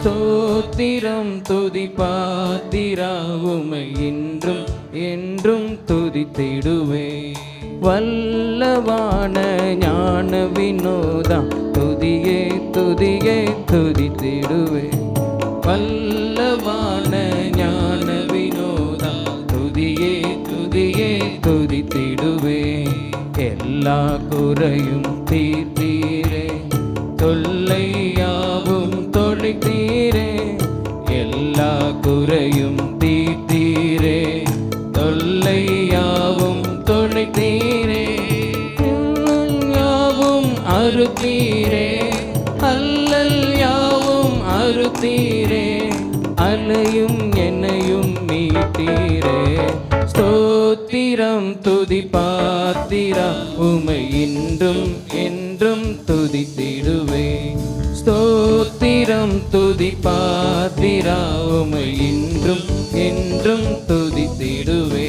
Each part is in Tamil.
ஸ்தோத்திரம் துதி பாத்திரா உமை இன்றும் என்றும் துதித்திடுவே. வல்லவான ஞான வினோதா துதியே துதியே துதித்திடுவே. வல்லவான ஞான வினோதா துதியே துதியே துதித்திடுவே. எல்லா குறையும் தீர்த்தீரே, தொல்லையாவும் தொலைத்தீரே. எல்லா குறையும் தீர்த்தீரே, தொல்லையாவும் தொலைத்தீரே. யாவும் அறுத்தீரே, அல்லல் யாவும் அறுத்தீரே. அலையும் என்னையும் மீட்டீரே. ஸ்தோத்திரம் துதி பாத்திரா உமை இன்றும் என்றும் துதித்திடுவே. ஸ்தோத்திரம் துதி பாத்திரா உமை இன்றும் என்றும் துதித்திடுவே.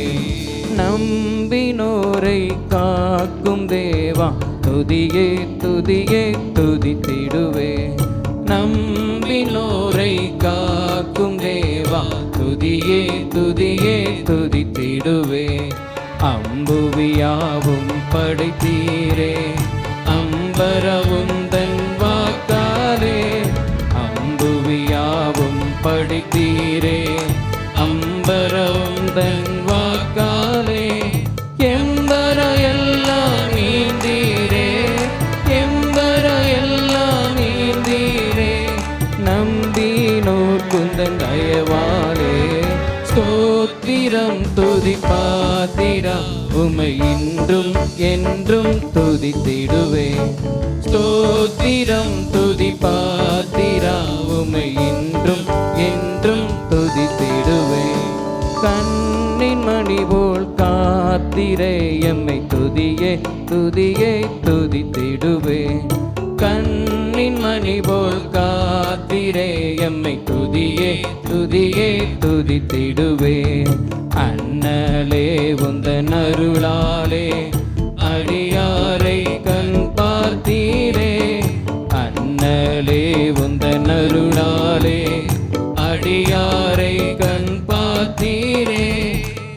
நம்பினோரை காக்கும் தேவா துதியே துதியே துதித்திடுவே. நம்பினோரை காக்கும் தேவா துதியே துதியே துதித்திடுவே. அம்புவியாவும் படைத்தீரே, அம்பரவும் தன் வாக்காலே. அம்புவியாவும் படைத்தீரே, அம்பரவும் தன் வாக்காலே. எம்பர எல்லாம் நீந்தீரே, எம்பர எல்லாம் நீந்தீரே. நம்பினோர் குந்தன் தயவாலே. ஸ்தோத்திரம் துதி பாத்திரா உமை இன்றும் என்றும் துதித்திடுவே. ஸ்தோத்திரம் துதி பாத்திரா உமை இன்றும் என்றும் துதித்திடுவே. கண்ணின் மணி போல் காத்திரே எம்மை துதியே துதியே துதித்திடுவே. கண்ணின் மணி போல் காத்திரே எம்மை துதியே துதியே துதித்திடுவே. அண்ணலே உந்தன் அருளாலே அடியாரை கண் பார்த்தீரே. அண்ணலே உந்தன் அருளாலே அடியாரை கண் பார்த்தீரே.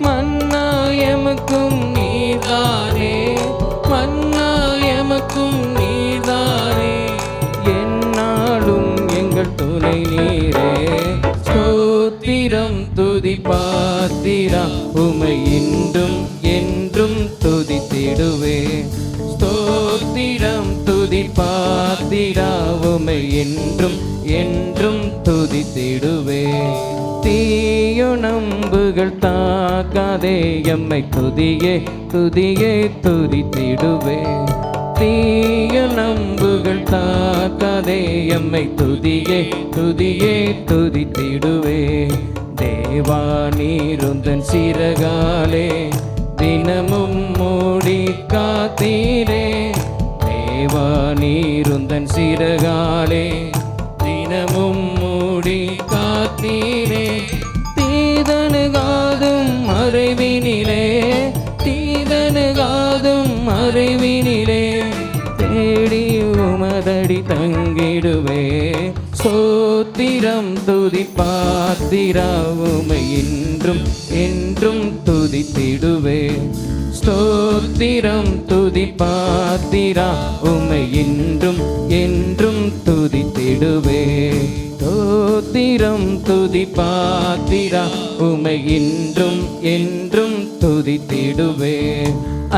மன்னா எமக்கும் நீதானே, மன்னா எமக்கும் நீதானே. என்னாலும் எங்கள் துணை நீரே. ஸ்தோத்திரம் துதி பாத்திரா உமை இன்றும் என்றும் துதித்திடுவே. ஸ்தோத்திரம் துதி பாத்திரா உமை என்றும் என்றும் துதித்திடுவே. தீயோ நம்புகள் தாக்காதே எம்மை துதியே துதியே துதித்திடுவே. தீய நம்புகள் தாக்காதே எம்மை துதியே துதியே துதித்திடுவே. தேவா நீருந்தன் சிறகாலே தினமும் மூடி காத்தீரே. தேவா நீருந்தன் சிறகாலே தினமும் மூடி காத்தீரே. தீதனுகாதும் அறிவினிலே, தீதனுகாதும் அறிவினிலே. தேடி உமதடி தங்கிடுவே. ஸ்தோத்திரம் துதி பாத்திரா உமை இன்றும் என்றும் துதித்திடுவே. ஸ்தோத்திரம் துதி பாத்திரா உமை இன்றும் என்றும் துதித்திடுவே. ஸ்தோத்திரம் துதி பாத்திரா உமை இன்றும் என்றும் துதித்திடுவே.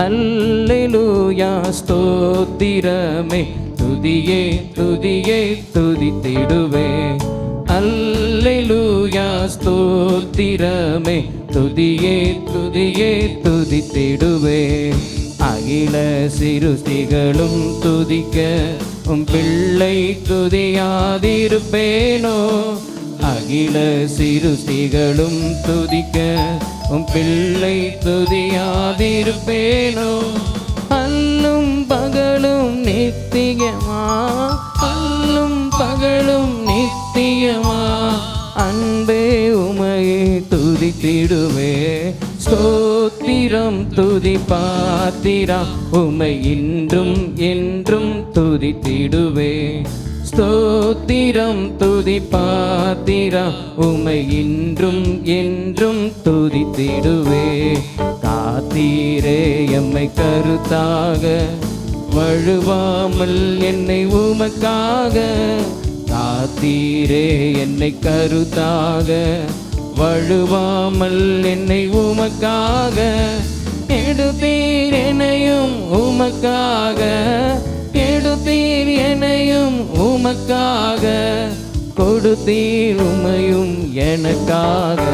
அல்லேலூயா ஸ்தோத்திரமே துதியே துதியே துதித்திடுவே. அல்லேலூயா ஸ்தோத்திரமே துதியே துதியே துதித்திடுவே. அகில சிருஷ்டிகளும் துதிக்க உம் பிள்ளை துதியாதிருப்பேனோ. அகில சிருஷ்டிகளும் துதிக்க உம் பிள்ளை துதியாதிருப்பேனோ. அல்லும் பகலும் நித்தியமா, அல்லும் பகலும் நித்தியமா. அன்பே உமையை துதித்திடுவே. ஸ்தோத்திரம் துதி பாத்திரா உமை இன்றும் என்றும் துதித்திடுவே. ஸ்தோத்திரம் துதி பாத்திரம் உமை இன்றும் என்றும் துதித்திடுவே. காத்தீரே எம்மை கருத்தாக, வழுவாமல் என்னை உமக்காக. காத்தீரே என்னை கருத்தாக, வழுவாமல் என்னை உமக்காக. எடுத்தீர் என்னையும் உமக்காக, எடுத்தீர் என்னையும் உமக்காக. கொடுத்தீர் உமையும் எனக்காக.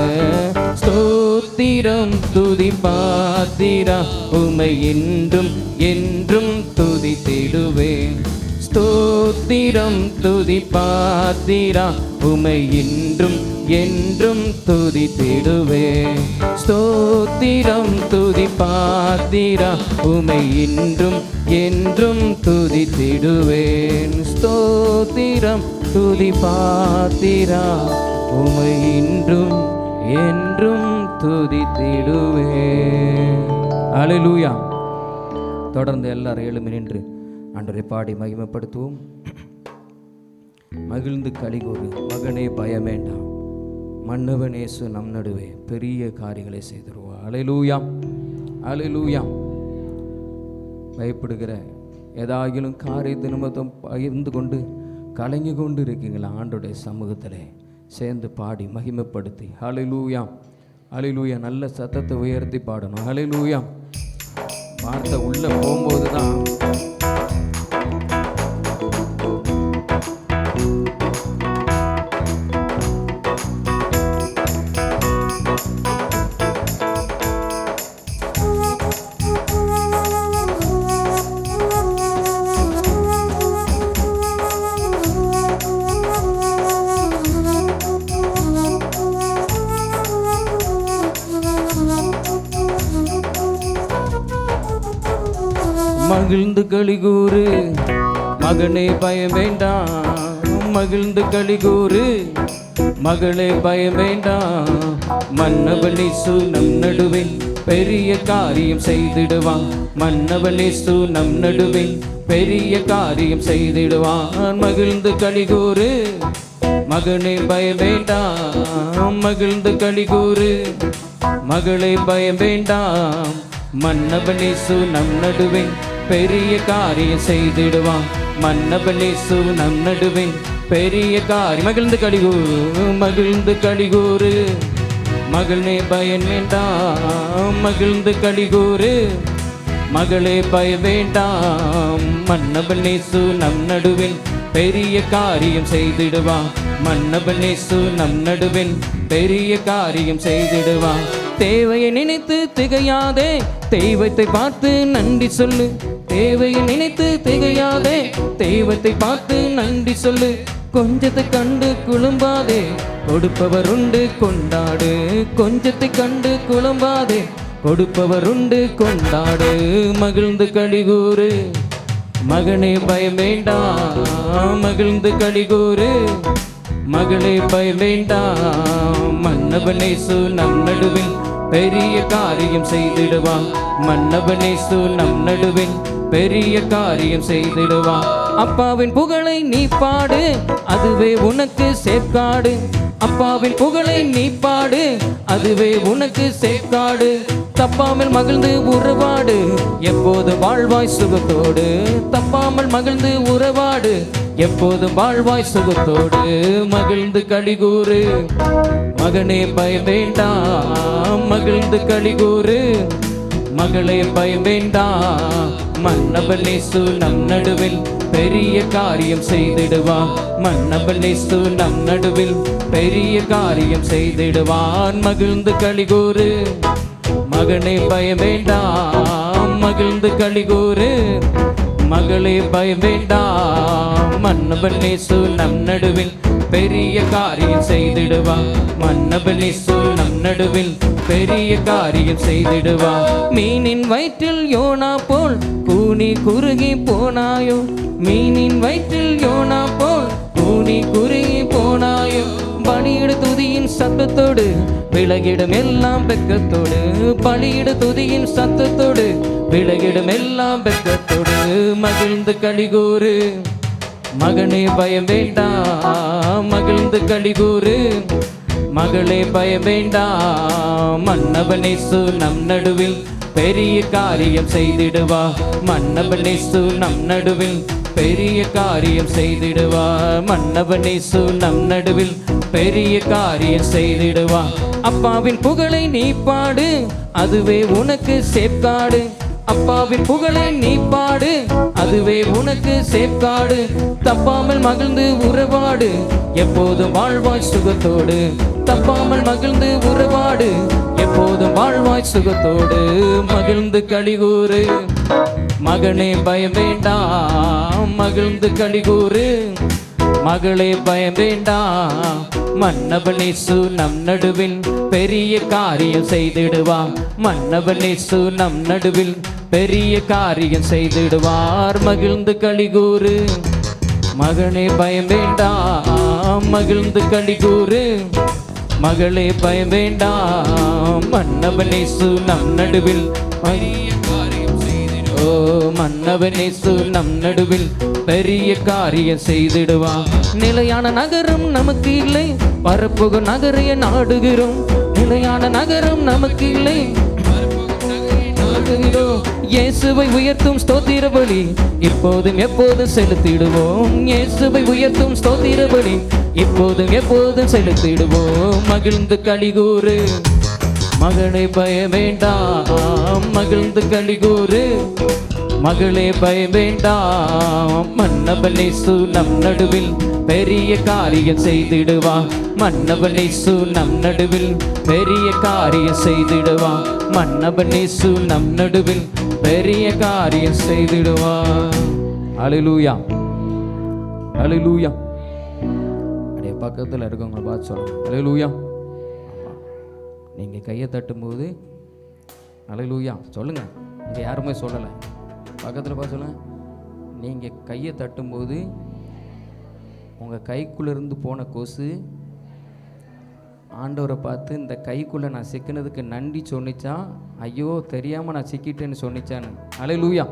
ஸ்தோத்திரம் துதி பாத்திரம் உமை இன்றும் என்றும் துதித்திடுவேன். ஸ்தோத்திரம் துதி பாத்திரம் உமை இன்றும் என்றும் துதித்திடுவேன். ஸ்தோத்திரம் துதி பாத்திரம் உமை இன்றும் என்றும் துதித்திடுவேன். ஸ்தோத்திரம் துதி பாத்திரம் உமை இன்றும் என்றும் துதித்திடுவேன். அல்லேலூயா. தொடர்ந்து எல்லாரும் எழும்பி நின்று ஆண்டவரை பாடி மகிமைப்படுத்துவோம். மகிழ்ந்து களிகூறு, மகனே பயமேண்டாம், மன்னவன் இயேசு நம் நடுவே பெரிய காரியங்களை செய்திருவார். அல்லேலூயா, அல்லேலூயா. பயப்படுகிற ஏதாகிலும் காரியத்தை நிமித்தம் பகிர்ந்து கொண்டு கலங்கி கொண்டு இருக்கீங்களா? ஆண்டோடைய சமூகத்தில் சேர்ந்து பாடி மகிமைப்படுத்தி அல்லேலூயா, அல்லேலூயா. நல்ல சத்தத்தை உயர்த்தி பாடணும். அல்லேலூயா. வார்த்தை உள்ளே போகும்போது தான் மகிழ்ந்து களிகூறு, மகனே பயம் வேண்டாம். மகிழ்ந்து களிகூறு, மகளே பயம் வேண்டாம். மன்னவன் இயேசு நம் நடுவில் பெரிய காரியம் செய்திடுவான். மன்னவன் இயேசு நம் நடுவில் பெரிய காரியம் செய்திடுவான். மகிழ்ந்து களிகூறு, மகனே பயம் வேண்டாம். மகிழ்ந்து களிகூறு, மகளே பயம் வேண்டாம். மன்னவன் இயேசு நம் நடுவில் பெரிய காரியம் செய்திடுவான். மன்னவன் இயேசு நம் நடுவில் பெரிய காரியம். மகிழ்ந்து களிகூறு, மகிழ்ந்து களிகூறு, மகளே பயம் வேண்டாம். மகிழ்ந்து களிகூறு, மகளே பயம் வேண்டாம். மன்னவன் இயேசு நம் நடுவில் பெரிய காரியம் செய்திடுவான். மன்னவன் இயேசு நம் நடுவில் பெரிய காரியம் செய்திடுவான். தேவையை நினைத்து திகையாதே, தெய்வத்தை பார்த்து நன்றி சொல்லு. தேவையை நினைத்து திகையாதே, தெய்வத்தை பார்த்து நன்றி சொல்லு. கொஞ்சத்தை கண்டு குழும்பாதே, கொடுப்பவர் உண்டு கொண்டாடு. கொஞ்சத்தை கண்டு குழம்பாதே, கொடுப்பவர் உண்டு கொண்டாடு. மகிழ்ந்து களிகூறு, மகனே பயம் வேண்டாம். மகிழ்ந்து களிகூறு, மகளே பயம் வேண்டாம். மன்னவன் இயேசு நம் நடுவில் பெரிய காரியம் செய்திடுவான். மன்னவன் இயேசு நம் நடுவில் பெரிய காரியம் செய்திடுவான். அப்பாவின் புகழை நீ பாடு, அதுவே உனக்கு சேர்க்காடு. அப்பாவின் புகழை நீ பாடு, அதுவே உனக்கு சேர்க்காடு. தப்பாமல் மகிழ்ந்து உறவாடு, எப்போது வாழ்வாய் சுகத்தோடு. தப்பாமல் மகிழ்ந்து உறவாடு, எப்போது வாழ்வாய் சுகத்தோடு. மகிழ்ந்து களிகூறு, மகனே பயம் வேண்டாம். மகிழ்ந்து களிகூறு, மகளே பயம் வேண்டாம். மன்னவன் இயேசு நம் நடுவில் பெரிய காரியம் செய்திடுவான். மன்னவன் இயேசு நம் நடுவில் பெரிய காரியம் செய்திடுவான். மகிழ்ந்து களிகூறு, மகனே பயம் வேண்டாம். மகிழ்ந்து களிகூறு, மகளே பயம் வேண்டாம். மன்னவன் இயேசு நம் நடுவில் பெரிய காரியம் செய்திடுவான். மன்னவன் இயேசு நம் நடுவில் பெரிய காரியம் செய்திடுவான். மீனின் வயிற்றில் யோனா போல் கூனி குறுகி போனாயோ. மீனின் வயிற்றில் யோனா போல் கூனி குறுகி போனாயோ. பலியிடு துதியின் சத்தத்தோடு விலகிடும் எல்லாம் வெட்கத்தோடு. பலியிடு துதியின் சத்தத்தோடு விலகிடும் எல்லாம் வெட்கத்தோடு. மகிழ்ந்து களிகூறு, மகனே பயம் வேண்டாம், மகிழ்ந்து களிகூறு. மகளே பயம் வேண்டாம், மன்னவன் இயேசு நம் நடுவில் பெரிய காரியம் செய்திடுவார். மன்னவன் இயேசு நம் நடுவில் பெரிய காரியம் செய்திடுவார். மன்னவன் இயேசு நம் நடுவில் பெரிய காரியம் செய்திடுவார். அப்பாவின் புகழை நீ பாடு, அதுவே உனக்கு சேப்காடு. அப்பாவின் புகழை நீ பாடு, அதுவே உனக்கு சேப்காடு. தப்பாமல் மகிழ்ந்து உறவாடு, எப்போதும் வாழ்வாய் சுகத்தோடு. தப்பாமல் மகிழ்ந்து உறவாடு, எப்போதும் வாழ்வாய் சுகத்தோடு. மகிழ்ந்து களிகூறு, மகனே பயம் வேண்டாம், மகிழ்ந்து களிகூறு. மகளே பயம் வேண்டாம், மன்னவன் இயேசு நம் நடுவில் பெரிய காரியம் செய்திடுவார். மன்னவன் இயேசு நம் நடுவில் பெரிய காரியம் செய்திடுவார். மகிழ்ந்து களிகூறு, மகனே பயம் வேண்டாம், மகிழ்ந்து களிகூறு. மகளே பயம் வேண்டாம், மன்னவன் இயேசு நம் நடுவில் பெரிய காரியம் செய்திடுவார். ஓ மன்னவன் இயேசு நம் நடுவில் பெரிய காரியம் செய்திடுவார். நிலையான நகரம் நமக்கு இல்லை, பரப்புக நகரைய நாடுகிறோம். நிலையான நகரம் நமக்கு இல்லை, இயேசுவை உயர்த்தும் ஸ்தோத்திர பலி இப்போதும் எப்போதும் செலுத்திடுவோம். இயேசுவை உயர்த்தும் ஸ்தோத்திர பலி இப்போதும் எப்போதும் செலுத்திடுவோம். மகிழ்ந்து களிகூறு, மகளே பயம் வேண்டாம், மகிழ்ந்து களிகூறு. மகளே பயம் வேண்டாம், மன்னவன் இயேசு நம் நடுவில் பெரிய காரியம் செய்திடுவார். மன்னவன் இயேசு நம் நடுவில் பெரிய காரியம் செய்திடுவார். மன்னவன் இயேசு நம் நடுவில் பெரிய காரியம் செய்திடுவார். ஹல்லேலூயா, ஹல்லேலூயா. அப்படியே பக்கத்தில் இருக்கவங்களை பார்த்து சொல்லணும் ஹல்லேலூயா. நீங்கள் கையை தட்டும்போது ஹல்லேலூயா சொல்லுங்கள். இங்கே யாருமே சொல்லலை, பக்கத்தில் பார்த்து சொல்லுங்கள். நீங்கள் கையை தட்டும்போது உங்கள் கைக்குள்ளேருந்து போன கொசு ஆண்டவரை பார்த்து இந்த கைக்குள்ளே நான் சிக்கினதுக்கு நன்றி சொன்னிச்சா, ஐயோ தெரியாமல் நான் சிக்கிட்டேன்னு சொன்னிச்சான்னு. ஹல்லேலூயா.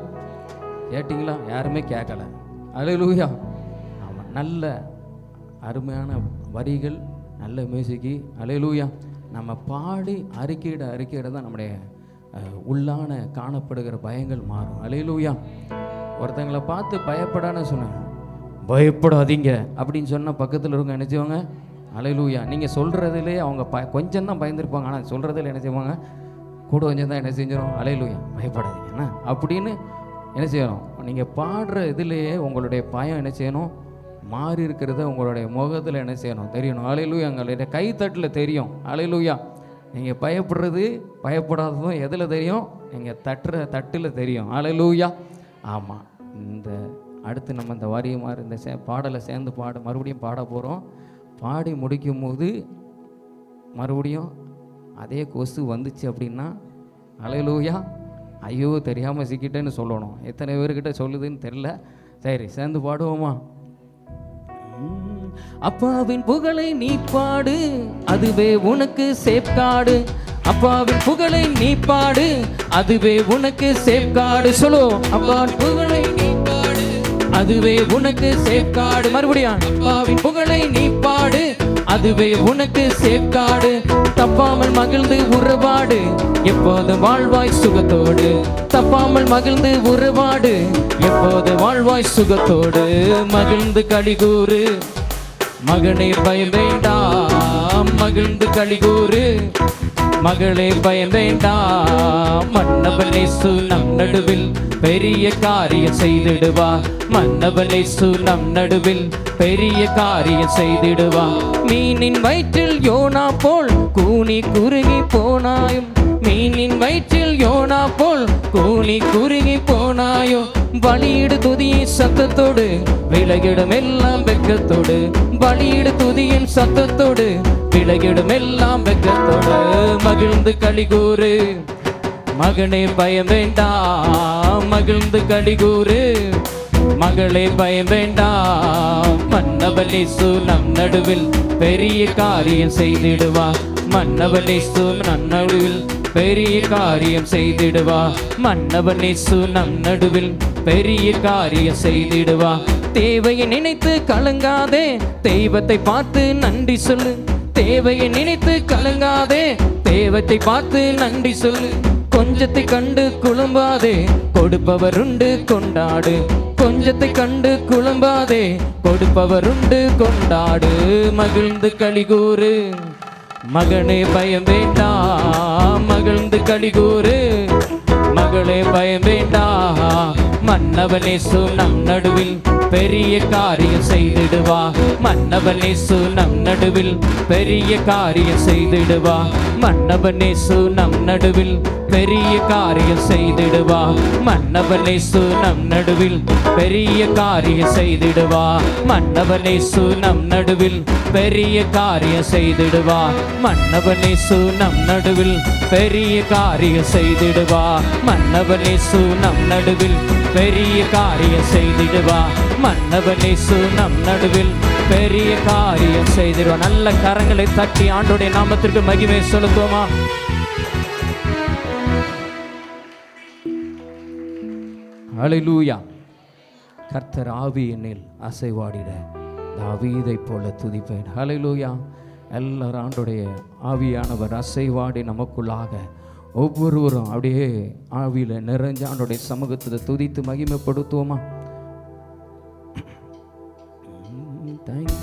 கேட்டிங்களா? யாருமே கேட்கல. ஹல்லேலூயா. ஆமாம், நல்ல அருமையான வரிகள், நல்ல மியூசிக்கு. ஹல்லேலூயா. நம்ம பாடி அறிக்கையிட தான் நம்முடைய உள்ளான காணப்படுகிற பயங்கள் மாறும். ஹல்லேலூயா. ஒருத்தங்களை பார்த்து பயப்படான்னு சொன்னேன், பயப்படாதீங்க அப்படின்னு சொன்னால் பக்கத்தில் இருக்க என்ன செய்வாங்க? ஹல்லேலூயா. நீங்கள் சொல்கிறதுலே அவங்க கொஞ்சம் தான் பயந்துருப்பாங்க, ஆனால் சொல்கிறதுல என்ன செய்வாங்க? கூட கொஞ்சம் தான் என்ன செஞ்சிடும்? ஹல்லேலூயா, பயப்படாதீங்கண்ணா அப்படின்னு என்ன செய்யணும்? நீங்கள் பாடுற இதுலேயே உங்களுடைய பயம் என்ன செய்யணும்? மாறி இருக்கிறத உங்களுடைய முகத்தில் என்ன செய்யணும்? தெரியணும். ஹல்லேலூயா. எங்களுடைய கைத்தட்டில் தெரியும். ஹல்லேலூயா. நீங்கள் பயப்படுறது பயப்படாததும் எதில் தெரியும்? நீங்கள் தட்டில் தெரியும். ஹல்லேலூயா. ஆமாம். இந்த அடுத்து நம்ம இந்த வரி மாதிரி இந்த பாடலை சேர்ந்து மறுபடியும் பாட போகிறோம். பாடி முடிக்கும் போது மறுபடியும் அதே கொசு வந்துச்சு அப்படின்னா ஹல்லேலூயா, ஐயோ தெரியாமல் சிக்கிட்டேன்னு சொல்லணும். எத்தனை பேர்கிட்ட சொல்லுதுன்னு தெரில. சரி, சேர்ந்து பாடுவோமா? அப்பாவின் புகழை நீ பாடு, அதுவே உனக்கு சேப்காடு. அப்பாவின் புகழை நீ பாடு, அதுவே உனக்கு சேப்காடு. சொல்லு, அப்பாவின் புகழை நீ பாடு, அதுவே உனக்கு சேப்காடு. மறுபடியும், அப்பாவின் புகழை நீ பாடு, அதுவே உனக்கு சேப்காடு. தப்பாமல் மகிழ்ந்து உறவாடு, எப்போது வாழ்வாய் சுகத்தோடு. தப்பாமல் மகிழ்ந்து உறவாடு, எப்போது வாழ்வாய் சுகத்தோடு. மகிழ்ந்து களிகூறு, மகனே பயம் வேண்டாம், மகிழ்ந்து களிகூறு. மகளே பயம் வேண்டாம், மன்னவன் இயேசு நம் நடுவில் பெரிய காரியம் செய்திடுவார். மன்னவன் இயேசு நம் நடுவில் பெரிய காரியம் செய்திடுவார். மீனின் வயிற்றில் யோனா போல் கூனி குறுகி போனாயும், மீனின் வயிற்றில் யோனா போல் கூனி குறுகி போனாயோ. பலியிடு துதியின் சத்தத்தோடு, விலகிடும் எல்லாம் வெட்கத்தோடு. பலியிடு துதியின் சத்தத்தோடு, விலகிடும் எல்லாம் வெட்கத்தோடு. மகிழ்ந்து களிகூறு, மகனே பயம் வேண்டாம், மகிழ்ந்து களிகூறு. மகளே பயம் வேண்டாம், மன்னவன் இயேசு நம் நடுவில் பெரிய காரியம் செய்திடுவார். மன்னவன் இயேசு நம் நடுவில் பெரிய காரியம் செய்திடுவார். மன்னவன் இயேசு நம் நடுவில் பெரிய காரியம் செய்திடுவார். தேவையை நினைத்து கலங்காதே, தெய்வத்தை பார்த்து நன்றி சொல்லு. தேவையை நினைத்து கலங்காதே, தெய்வத்தை பார்த்து நன்றி சொல்லு. கொஞ்சத்தை கண்டு குழம்பாதே, கொடுப்பவருண்டு கொண்டாடு. கொஞ்சத்தை கண்டு குழம்பாதே, கொடுப்பவருண்டு கொண்டாடு. மகிழ்ந்து களிகூறு மகனே, பயம் வேண்டாம். மகிழ்ந்து களிகூறு மகளே, பயம் வேண்டாம். மன்னவன் இயேசு நம் நடுவில் பெரிய காரியம் செய்திடுவா. மன்னவன் இயேசு நம் நடுவில் பெரிய காரியம் செய்திடுவா. மன்னவன் இயேசு நம் நடுவில் பெரிய காரியம் செய்திடுவா. மன்னவன் இயேசு நம் நடுவில் பெரிய காரியம் செய்திடுவா. மன்னவன் இயேசு நம் நடுவில் பெரிய காரியம் செய்திடுவா. மன்னவன் இயேசு நம் நடுவில் பெரிய காரியம் செய்திடுவா. மன்னவன் இயேசு நம் நடுவில் பெரிய காரியம் செய்திடுவா. மன்னவன் இயேசு நம் நடுவில் பெரிய காரியம் செய்திடுவா. நல்ல கரங்களை தட்டி ஆண்டோடைய நாமத்திற்கு மகிமை செலுத்துவோமா? ஹல்லேலூயா. கர்த்தர் ஆவி என்னில் அசைவாடிட தாவீதை போல துதிப்பேன். ஹல்லேலூயா. எல்லாரும் ஆண்டோடைய ஆவியானவர் அசைவாடி நமக்குள்ளாக ஒவ்வொருவரும் அப்படியே ஆவியில் நிறைஞ்ச ஆண்டோடைய சமூகத்தை துதித்து மகிமைப்படுத்துவோமா? தேங்க்யூ.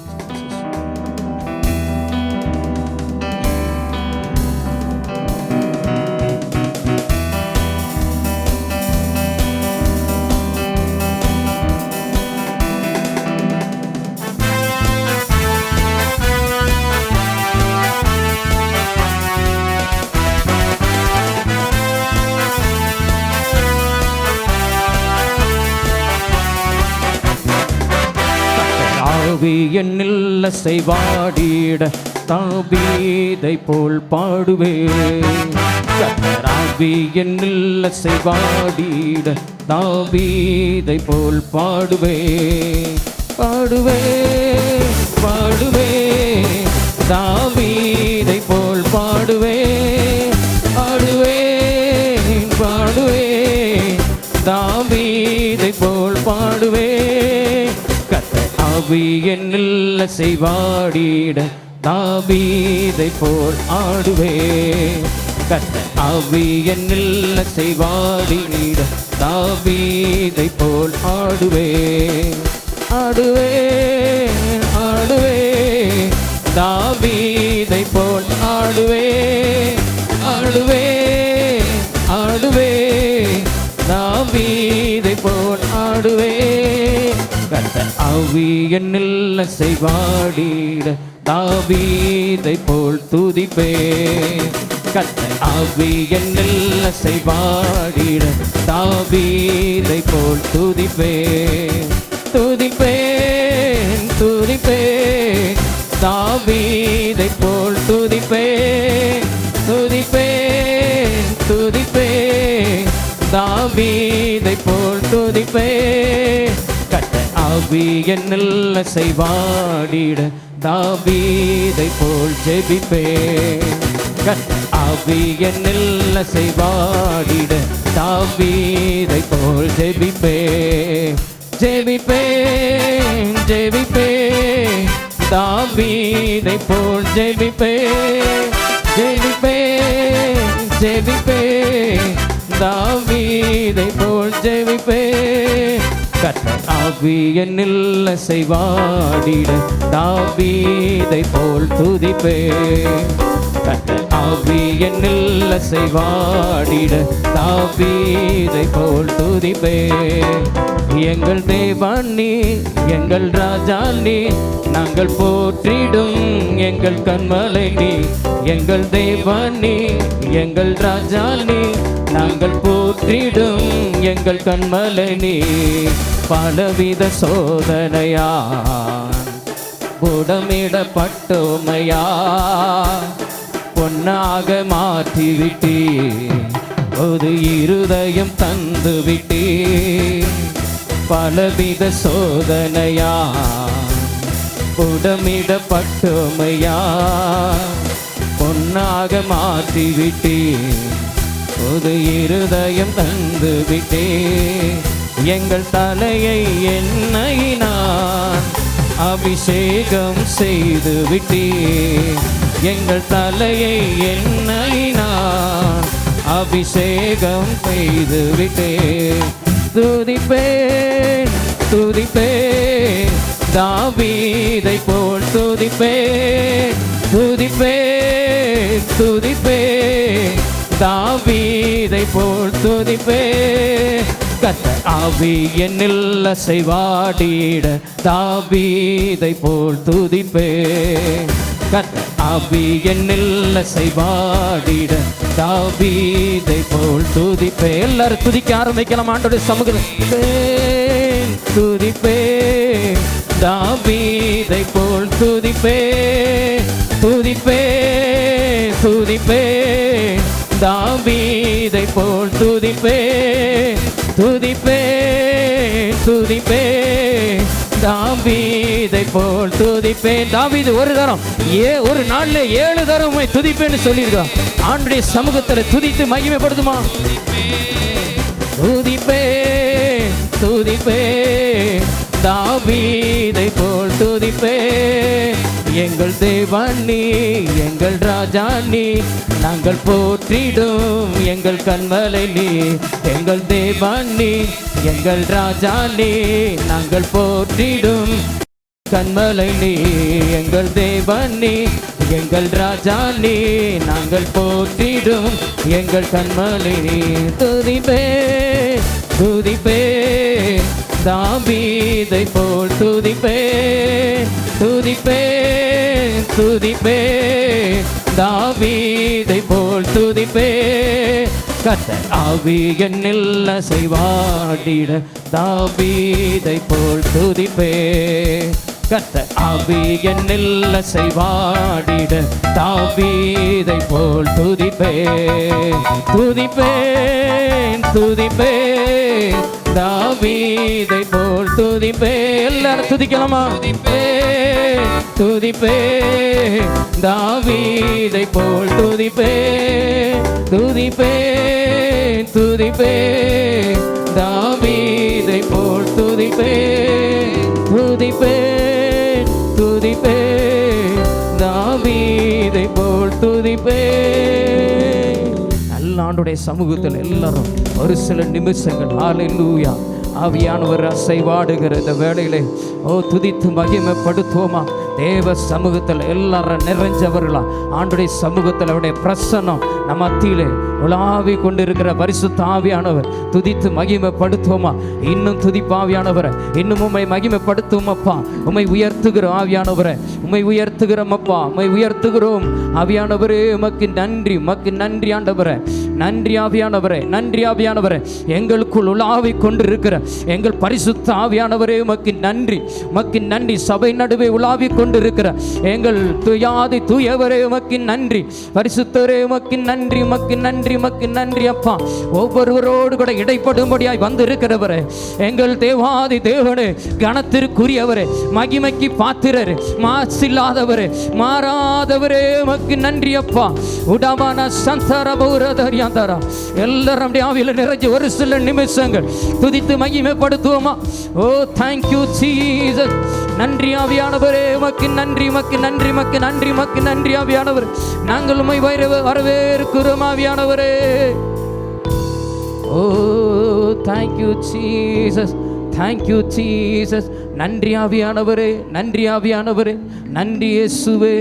ஆவி என்னில் அசைவாடிட தாவீதை போல் பாடுவேன். ஆவி என்னில் அசைவாடிட தாவீதை போல் பாடுவேன். பாடுவேன் பாடுவேன் தாவீதை போல் பாடுவேன். பாடுவேன் பாடுவேன் தாவீதை போல் பாடுவேன். ஆவி என்னில் அசைவாடிட தாவீதை போல் ஆடுவேன். கர்த்தர் ஆவி என்னில் அசைவாடிட தாவீதை போல் ஆடுவேன். ஆடுவேன் ஆடுவேன் தாவீதை போல் ஆடுவேன். ஆடுவேன் ஆடுவேன் தாவீதை போல் ஆடுவேன். கர்த்தர் ஆவி என்னில் அசைவாடிட தாவீதை போல் துதிப்பேன். கர்த்தர் ஆவி என்னில் அசைவாடிட தாவீதை போல் துதிப்பேன். துதிப்பேன் துதிப்பேன் தாவீதை போல் துதிப்பேன். துதிப்பேன் துதிப்பேன் தாவீதை போல் துதிப்பேன். கர்த்தர் ஆவி என்னில் அசைவாடிட தாவீதை போல் ஜெபிப்பேன். கர்த்தர் ஆவி என்னில் அசைவாடிட தாவீதை போல் ஜெபிப்பேன். ஜெபிப்பேன் ஜெபிப்பேன் தாவீதை போல் ஜெபிப்பேன். ஜெபிப்பேன் ஜெபிப்பேன் தாவீதை போல் ஜெபிப்பேன். கர்த்தர் ஆவி என்னில் அசைவாடிட தாவீதை போல் துதிப்பேன். கர்த்தர் ஆவி என்னில் அசைவாடிட தாவீதை போல் துதிப்பேன். எங்கள் தேவன் நீ, எங்கள் ராஜா நீ, நாங்கள் போற்றிடும் எங்கள் கண்மலை நீ. எங்கள் தேவன் நீ, எங்கள் ராஜா நீ, நாங்கள் போற்றிடும் எங்கள் கண்மலை நீ. பலவித சோதனையா புடமிடப்பட்டோமையா பொன்னாக மாற்றிவிட்டே ஒரு இருதயம் தந்து விட்டே. பலவித சோதனையா புடமிடப்பட்டோமையா பொன்னாக மாற்றிவிட்டே ஒரு இருதயம் தந்து விட்டே. எங்கள் தலையை எண்ணெயினால் அபிஷேகம் செய்து விட்டீர். எங்கள் தலையை எண்ணெயினால் அபிஷேகம் செய்து விட்டீர். துதிப்பேன் துதிப்பேன் தாவீதை போல் துதிப்பேன். துதிப்பேன் துதிப்பேன் தாவீதை போல் துதிப்பேன். கர்த்தர் ஆவி என்னில் அசைவாடிட தாவீதை போல் துதிப்பேன். கர்த்தர் ஆவி என்னில் அசைவாடிட தாவீதை போல் துதிப்பேன். எல்லாரும் துதிக்க ஆரம்பிக்கலாம். ஆண்டவருடைய சமூகத்தில் துதிப்பேன் தாவீதை போல் துதிப்பேன். துதிப்பேன் துதிப்பேன் தாவீதை போல் துதிப்பேன். துதிப்பேன் துதிப்பேன் தாவீதை போல் துதிப்பேன். தாவீது ஒரு நாள்ல 7 தரம் துதிப்பேன்னு சொல்லியிருக்கான். ஆண்டுடைய சமூகத்தில் துதித்து மகிமைப்படுத்துமா? துதிப்பேன் துதிப்பேன் தாவீதை போல் துதிப்பேன். எங்கள் தேவன் நீ, எங்கள் ராஜா நீ, நாங்கள் போற்றிடும் எங்கள் கண்மலை நீ. எங்கள் தேவன் நீ, எங்கள் ராஜா நீ, நாங்கள் போற்றிடும் கண்மலை நீ. எங்கள் தேவன் நீ, எங்கள் ராஜா நீ, நாங்கள் போற்றிடும் எங்கள் கண்மலை நீ. துதிப்பேன் துதிப்பேன் தாவீதை போல் துதிப்பேன். துதிப்பேன் துதிப்பேன் தாவீதை போல் துதிப்பேன். கர்த்தர் ஆவி என்னில் அசைவாடிட தாவீதை போல் துதிப்பேன். கர்த்தர் ஆவி என்னில் அசைவாடிட தாவீதை போல் துதிப்பேன். துதிப்பேன் துதிப்பேன் தாவீதை போல் துதிப்பேன். எல்லாரும் துதிக்கலாமா? துதிப்பேன் துதிப்பேன் தாவீதை போல் துதிப்பேன். துதிப்பேன் துதிப்பேன் தாவீதை போல் துதிப்பேன். துதிப்பேன் துதிப்பேன் தாவீதை போல் துதிப்பேன். நல்ல ஆண்டுடைய சமூகத்தில் எல்லாரும் ஒரு சில நிமிஷங்கள் ஹல்லேலூயா ஆவியானவர் அசைவாடுகிற இந்த வேளையிலே துதித்து மகிமைப்படுத்துவோமா? தேவ சமூகத்தில் எல்லாரும் நிறைஞ்சவர்களா ஆண்டுடைய சமூகத்தில் அவருடைய பிரசன்னம் நம்ம மத்தியிலே உலாவி கொண்டிருக்கிற பரிசுத்த ஆவியானவர் துதித்து மகிமைப்படுத்துவோமா? இன்னும் துதிப்பாவியானவரை, இன்னும் உம்மை மகிமைப்படுத்துவோமப்பா. உம்மை உயர்த்துகிறோம் ஆவியானவரை, உம்மை உயர்த்துகிறோம் அப்பா, உம்மை உயர்த்துகிறோம் ஆவியானவரே. உமக்கு நன்றி, உமக்கு நன்றி ஆண்டவரே. நன்றி ஆவியானவரே, நன்றி ஆவியானவரே. எங்களுக்குள் உலாவி கொண்டிருக்கிற எங்கள் பரிசுத்த ஆவியானவரே உமக்கு நன்றி, உமக்கு நன்றி. சபை நடுவே உலாவி கொண்டிருக்கிற எங்கள் துயாதி தூயவரே உமக்கு நன்றி. பரிசுத்தரே உமக்கு நன்றி, உமக்கு நன்றி, உமக்கு நன்றி அப்பா. ஒவ்வொருவரோடு கூட இடைப்படும்படியாய் வந்திருக்கிறவரே எங்கள் தேவாதி தேவனே, கனத்திற்குரியவரே, மகிமைக்கு பாத்திரரே, மாசில்லாதவரே, மாறாதவரே உமக்கு நன்றி அப்பா. உடமான சந்தரபௌரதரியாந்தரா எல்லாரும் ஆவியில் நிறைஞ்சு ஒரு சில நிமிஷங்கள் துதித்து மகிமைப்படுத்துவோமா? ஓ தேங்க்யூ ஜீசஸ். நன்றி ஆவியானவரே உமக்கு நன்றி, உமக்கு நன்றி, உமக்கு நன்றி, உமக்கு நன்றி ஆவியானவர். நாங்கள் உம்மை வரவேற்கிறோம் ஆவியானவரே. ஓ தேங்க்யூ ஜீசஸ், தேங்க்யூ ஜீசஸ். நன்றி ஆவியானவரே, நன்றி ஆவியானவரே, நன்றி இயேசுவே,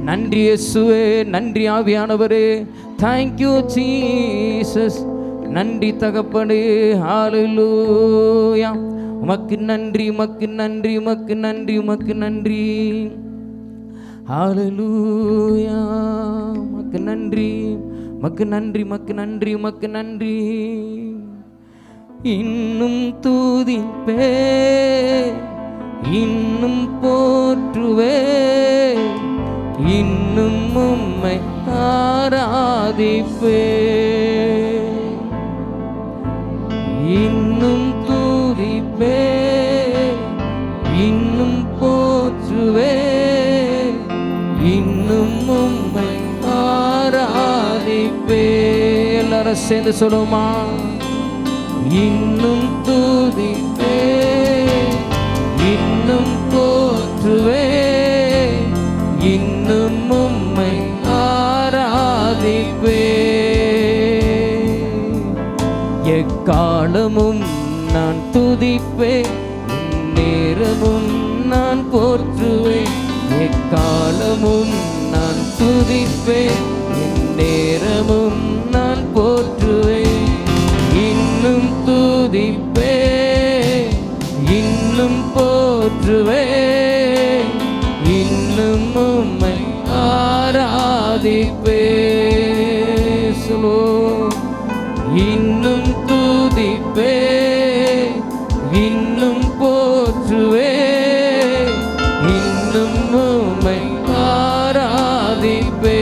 நன்றி இயேசுவே, நன்றி ஆவியானவரே. Thank you Jesus. நன்றி தகப்பனே. ஹல்லேலூயா. உமக்கு நன்றி, உமக்கு நன்றி, உமக்கு நன்றி, உமக்கு நன்றி. ஹல்லேலூயா. உமக்கு நன்றி, உமக்கு நன்றி, உமக்கு நன்றி, உமக்கு நன்றி. இன்னும் துதிப்பே, இன்னும் போற்றுவே, இன்னும் உம்மை ஆராதிப்பே. இன்னும் துதிப்பே, இன்னும் போற்றுவே, இன்னும் உம்மை ஆராதிப்பே. எல்லாரும் சேர்ந்து சொல்லுமா? இன்னும் துதிப்பே, இன்னும் போற்றுவே, இன்னும் உம்மை ஆராதிப்பே. எக்காலமும் நான் துதிப்பேன், நேரமும் நான் போற்றுவேன். எக்காலமும் நான் துதிப்பேன், நேரமும் நான் போற்றுவேன். இன்னும் துதிப்பே, இன்னும் போற்றுவே, இன்னும் உம்மை ஆராதிப்பே. இன்னும் துதிப்பே, இன்னும் போற்றுவே, இன்னும் உம்மை ஆராதிப்பே.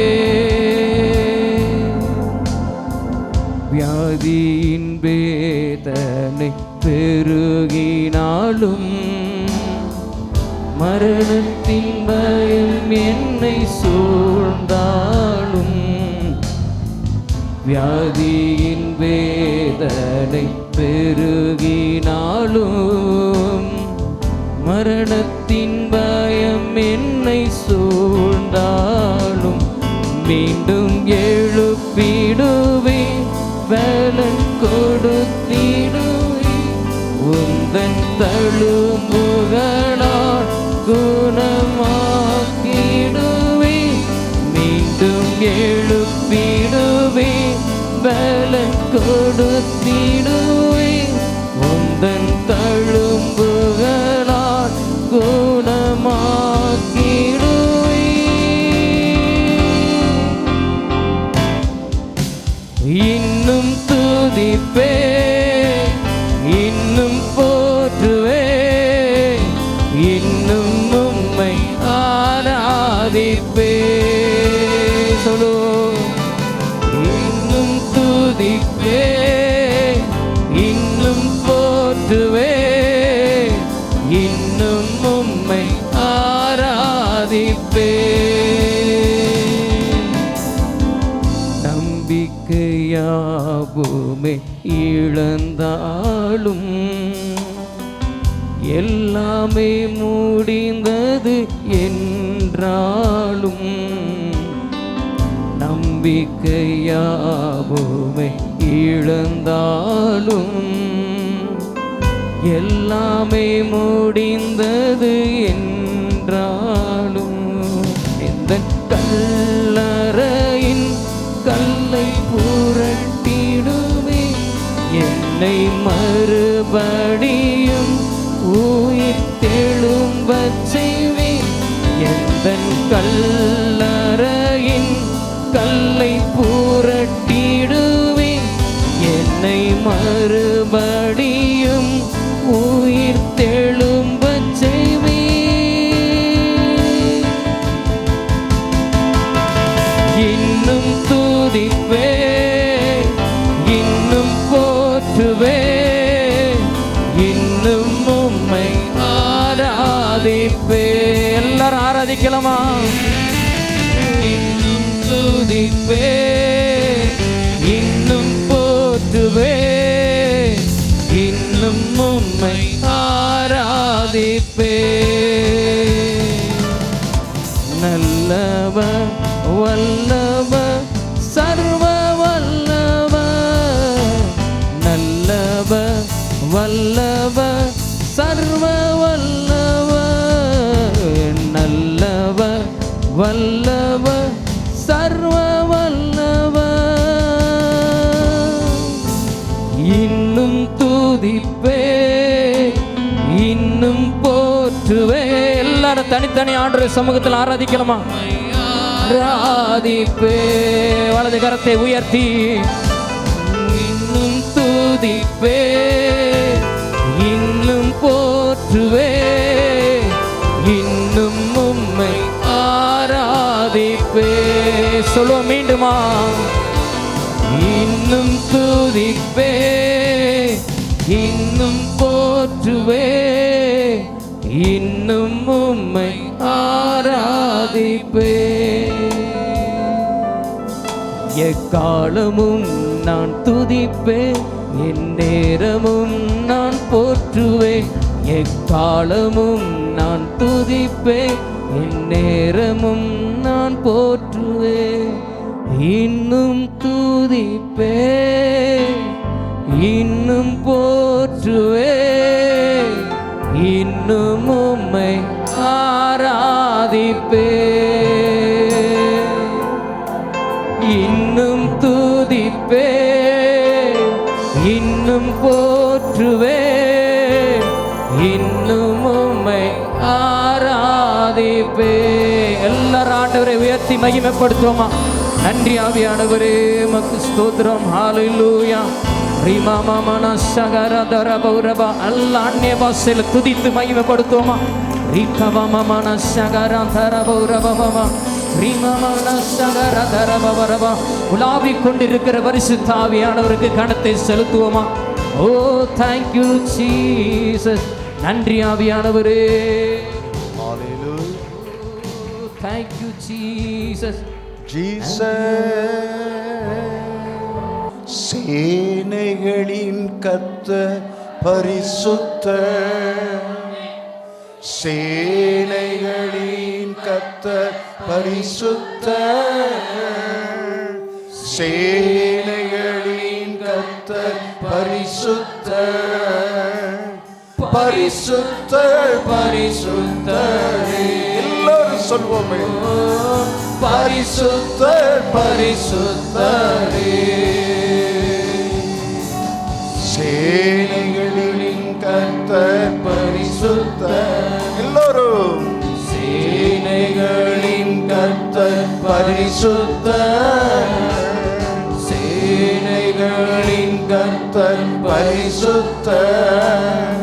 வியாதியின் வேதனை பெருகினாலும், மரணத்தின் பயம் என்னை சூழ்ந்தாலும், வியாதியின் வேதனை பெருகினாலும், மரணத்தின் பயம் என்னை சூழ்ந்தாலும், மீண்டும் எழுப்பிடுவேன், பலன் கொடுத்திடுவேன். உந்தன் தழும்புகளால் குணமாக்கிடுவேன். மீண்டும் எழுப்பிடுவேன், பலன் கொடுத்திடுவேன். உந்தன் தழும்புகளால் குணமாக்கிடுவேன். இன்னும் துதிப்பே, இன்னும் போற்றுவே, இன்னும் உம்மை ஆராதிப்பே. சொல்லு. இன்னும் துதிப்பே, இன்னும் போற்றுவே, இன்னும் உம்மை ஆராதிப்பே. நம்பிக்கையாவுமே இழந்தாலும், எல்லாமே முடிந்தது என்றாலும், நம்பிக்கையாவுமே இழந்தாலும், எல்லாமே முடிந்தது என்றாலும், இந்த கல்லறையின் கல்லை புரட்டிடுவே, என்னை மறுபடியும் உயிர் தெழும்பச் செய்வேன். எந்தன் கல்லறையின் கல்லை புரட்டிடுவேன், என்னை மறுபடியும் உயிர் தெழும்பச் செய்வேன். இன்னும் துதிப்பே, இன்னும் போற்றுவே, இன்னும் உம்மை ஆராதிப்பே. எல்லாரும் ஆராதிக்கலாமா? இன்னும் துதிப்பே, இன்னும் போற்றுவே, இன்னும் உம்மை ஆராதிப்பே. நல்லவர், வல்லவர், சர்வ வல்லவர், நல்லவர், வல்லவர், சர்வ வல்லவர், நல்லவர், வல்லவர், சர்வ வல்லவர். இன்னும் துதிப்பே, இன்னும் போற்றுவே. எல்லாரும் தனித்தனி ஆண்டவருடைய சமூகத்தில் ஆராதிக்கலாமா? ஆராதிப்பே. வலது கரத்தை உயர்த்தி இன்னும் துதிப்பே, இன்னும் போற்றுவே, இன்னும் உம்மை ஆராதிப்பே. சொல்லுவோம் மீண்டுமா? இன்னும் துதிப்பே, இன்னும் போற்றுவே, இன்னும் உம்மை ஆராதிப்பே. எக்காலமும் நான் துதிப்பேன், என் நேரமும் நான் போற்றுவேன், எக்காலமும் நான் துதிப்பேன், என் நேரமும் நான் போற்றுவேன், இன்னும் துதிப்பேன், இன்னும் போற்றுவேன், இன்னும் உம்மை ஆராதிப்பேன், இன்னும் துதிப்பேன், இன்னும் போற்றுவேன், இன்னும் உம்மை ஆராதிப்பேன். எல்லாரும் ஆண்டவரை உயர்த்தி மகிமைப்படுத்துவோமா? நன்றி ஆவியானவரே, உமக்கு ஸ்தோத்திரம். ஹல்லேலூயா. ரீமாமாமனா சகரதர பௌரபா. எல்லா அந்நிய பாஷையில துதித்து மகிமைப்படுத்துவோமா? ரீகவமமனா சகரதர பௌரபபா. ரீமாமனா சகரதர பௌரபா. உலாவிக் கொண்டிருக்கிற பரிசுத்த ஆவியானவருக்கு கனத்தை செலுத்துவோமா? ஓ thank you Jesus. நன்றி ஆவியானவரே. Hallelujah. Thank you Jesus. சேனைகளின் கர்த்தர் பரிசுத்தர், சேனைகளின் கர்த்தர் பரிசுத்தர், சேனைகளின் கர்த்தர் பரிசுத்தர், பரிசுத்தர் பரிசுத்தரே. எல்லாரும் சொல்வோமே, பரிசுத்தர் பரிசுத்தரே. சேனைகளின் கர்த்தர் பரிசுத்தர். எல்லோரும் சேனைகளின் கர்த்தர் பரிசுத்தர், சேனைகளின் கர்த்தர் பரிசுத்தர்,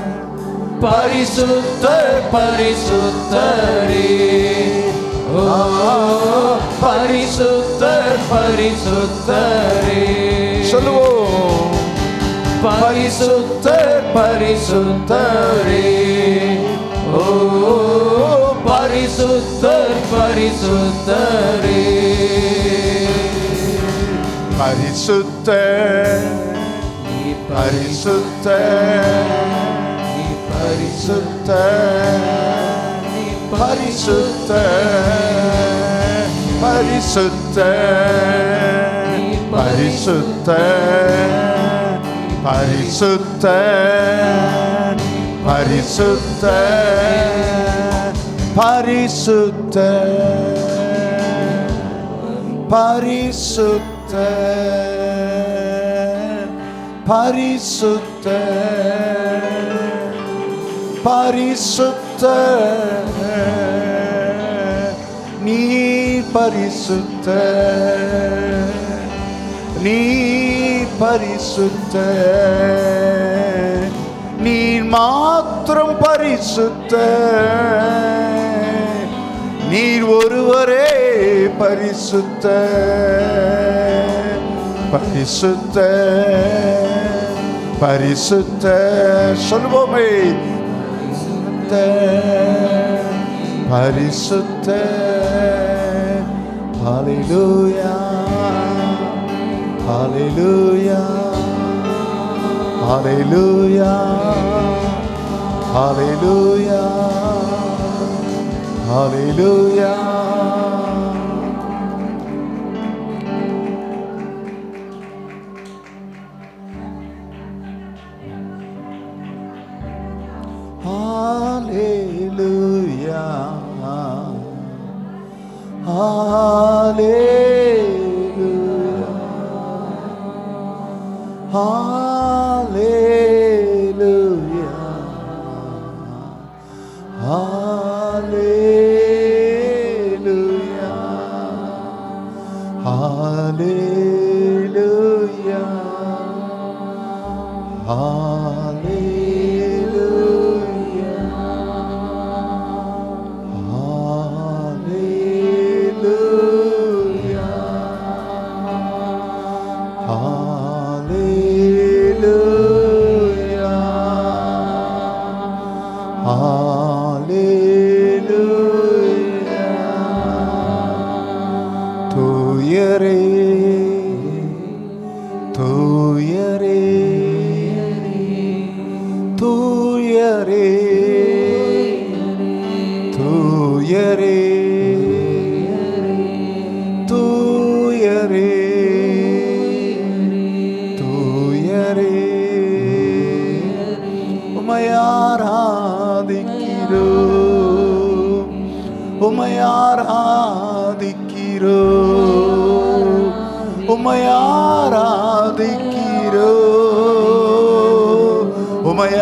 பரிசுத்தர் பரிசுத்தரே. ஓ பரிசுத்தர் பரிசுத்தரே. சொல்லுவோம், பரிசுத்தர் பரிசுத்தரே. ஓ பரிசுத்தர் பரிசுத்தரே. பரிசுத்தர் பரிசுத்தர் பரிசுத்தர் பரிசுத்தர் பரிசுத்தர் பரிசுத்தர் பரிசுத்தர் பரிசுத்தர் பரிசுத்தர் பரிசுத்தர் பரிசுத்தர் பரிசுத்தர். நீ பரிசுத்தர், நீ பரிசுத்தர், நீ மாத்திரம் பரிசுத்தர், நீர் ஒருவரே பரிசுத்தர், பரிசுத்தர் பரிசுத்தர். சொல்வோமே, பரிசுத்தர். ஹல்லேலூயா ஹல்லேலூயா ஹல்லேலூயா ஹல்லேலூயா ஹல்லேலூயா. தூயரே தூயரே தூயரே உம்மை ஆராதிக்கிறோம், உம்மை ஆராதிக்கிறோம், உம்மை ஆராதிக்கிறோம், உம்மை